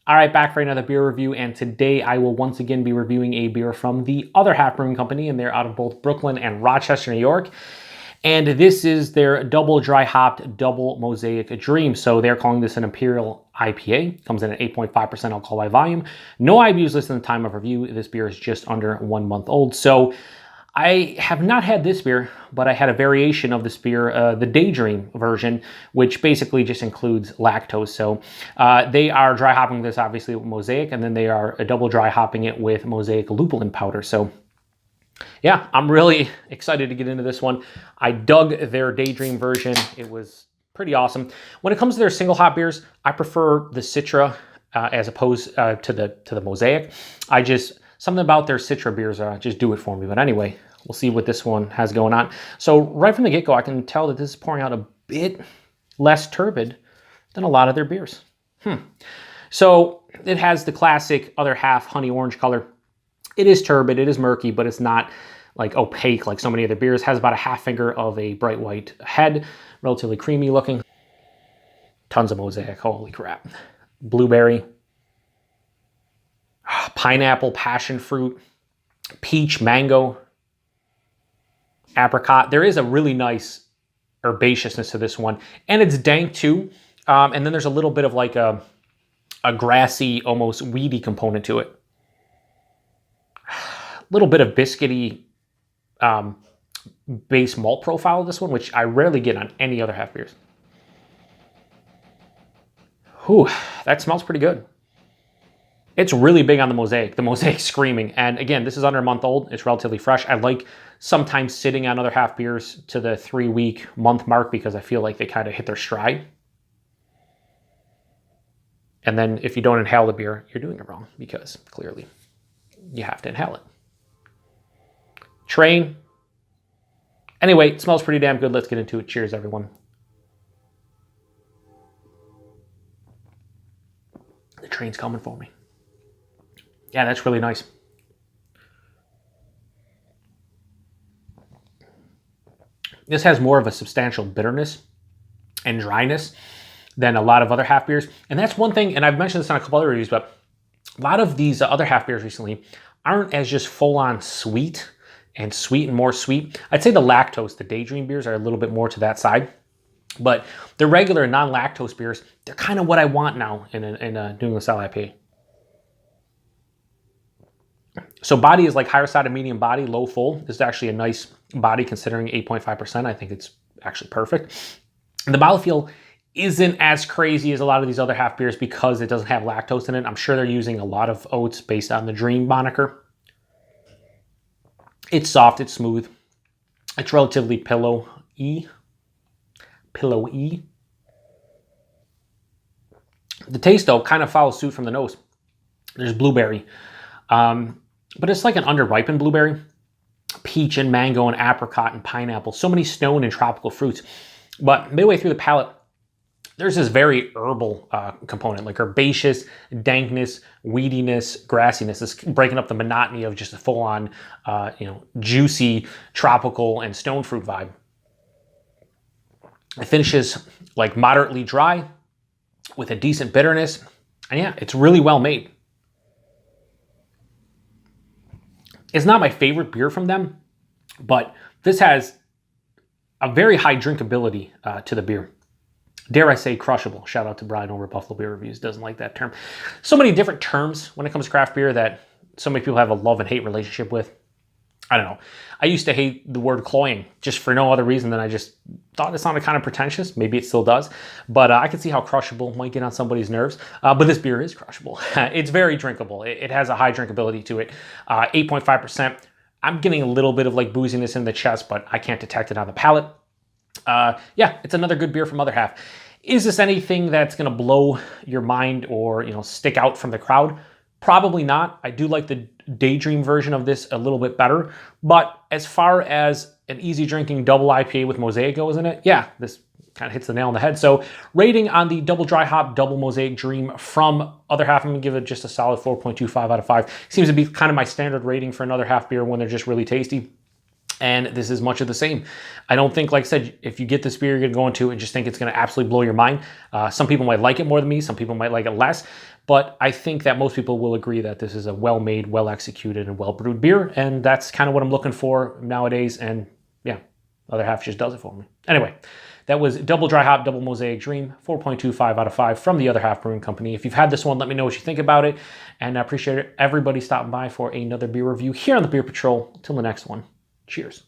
All right, back for another beer review, and today I will once again be reviewing a beer from the Other Half Brewing Company, and they're out of both Brooklyn and Rochester, New York. And this is their double dry hopped double mosaic dream. So they're calling this an Imperial IPA. Comes in at 8.5% alcohol by volume. No IBUs listed in the time of review. This beer is just under 1 month old. So I have not had this beer, but I had a variation of this beer, the Daydream version, which basically just includes lactose. So they are dry hopping this obviously with Mosaic, and then they are double dry hopping it with Mosaic Lupulin Powder. So yeah, I'm really excited to get into this one. I dug their Daydream version. It was pretty awesome. When it comes to their single hop beers, I prefer the Citra as opposed to the Mosaic. Something about their Citra beers just do it for me. But anyway, we'll see what this one has going on. So right from the get-go, I can tell that this is pouring out a bit less turbid than a lot of their beers. So it has the classic Other Half honey orange color. It is turbid, it is murky, but it's not like opaque like so many other beers. It has about a half finger of a bright white head, relatively creamy looking. Tons of Mosaic, holy crap. Blueberry, pineapple, passion fruit, peach, mango, apricot. There is a really nice herbaceousness to this one, and it's dank too. And then there's a little bit of like a grassy, almost weedy component to it. A little bit of biscuity base malt profile of this one, which I rarely get on any Other Half beers. Whew, that smells pretty good. It's really big on the Mosaic screaming. And again, this is under a month old. It's relatively fresh. I like sometimes sitting on Other Half beers to the 3-week month mark because I feel like they kind of hit their stride. And then if you don't inhale the beer, you're doing it wrong because clearly you have to inhale it. Train. Anyway, it smells pretty damn good. Let's get into it. Cheers, everyone. The train's coming for me. Yeah, that's really nice. This has more of a substantial bitterness and dryness than a lot of Other Half beers. And that's one thing, and I've mentioned this on a couple other reviews, but a lot of these Other Half beers recently aren't as just full-on sweet and more sweet. I'd say the lactose, the Daydream beers are a little bit more to that side. But the regular non-lactose beers, they're kind of what I want now in a New England style IPA. So body is like higher side of medium body, low full. This is actually a nice body considering 8.5%. I think it's actually perfect. And the mouthfeel isn't as crazy as a lot of these Other Half beers because it doesn't have lactose in it. I'm sure they're using a lot of oats based on the Dream moniker. It's soft, it's smooth. It's relatively pillowy. The taste, though, kind of follows suit from the nose. There's blueberry. But it's like an underripened blueberry. Peach and mango and apricot and pineapple. So many stone and tropical fruits. But midway through the palate, there's this very herbal component, like herbaceous, dankness, weediness, grassiness. This breaking up the monotony of just a full-on, juicy, tropical, and stone fruit vibe. It finishes like moderately dry with a decent bitterness. And yeah, it's really well made. It's not my favorite beer from them, but this has a very high drinkability to the beer. Dare I say crushable. Shout out to Brian over at Buffalo Beer Reviews. Doesn't like that term. So many different terms when it comes to craft beer that so many people have a love and hate relationship with. I don't know. I used to hate the word cloying just for no other reason than I just thought it sounded kind of pretentious. Maybe it still does. But I can see how crushable might get on somebody's nerves. But this beer is crushable. It's very drinkable. It has a high drinkability to it. 8.5%. I'm getting a little bit of like booziness in the chest, but I can't detect it on the palate. Yeah, it's another good beer from Other Half. Is this anything that's going to blow your mind or, stick out from the crowd? Probably not. I do like the Daydream version of this a little bit better. But as far as an easy drinking double IPA with Mosaic goes in it, yeah, this kind of hits the nail on the head. So rating on the double dry hop double Mosaic Dream from Other Half, I'm going to give it just a solid 4.25 out of 5. Seems to be kind of my standard rating for an Other Half beer when they're just really tasty. And this is much of the same. I don't think, like I said, if you get this beer, you're going to go into and just think it's going to absolutely blow your mind. Some people might like it more than me. Some people might like it less. But I think that most people will agree that this is a well-made, well-executed, and well-brewed beer, and that's kind of what I'm looking for nowadays, and yeah, Other Half just does it for me. Anyway, that was Double Dry Hop Double Mosaic Dream, 4.25 out of 5 from the Other Half Brewing Company. If you've had this one, let me know what you think about it, and I appreciate everybody stopping by for another beer review here on the Beer Patrol. Till the next one, cheers.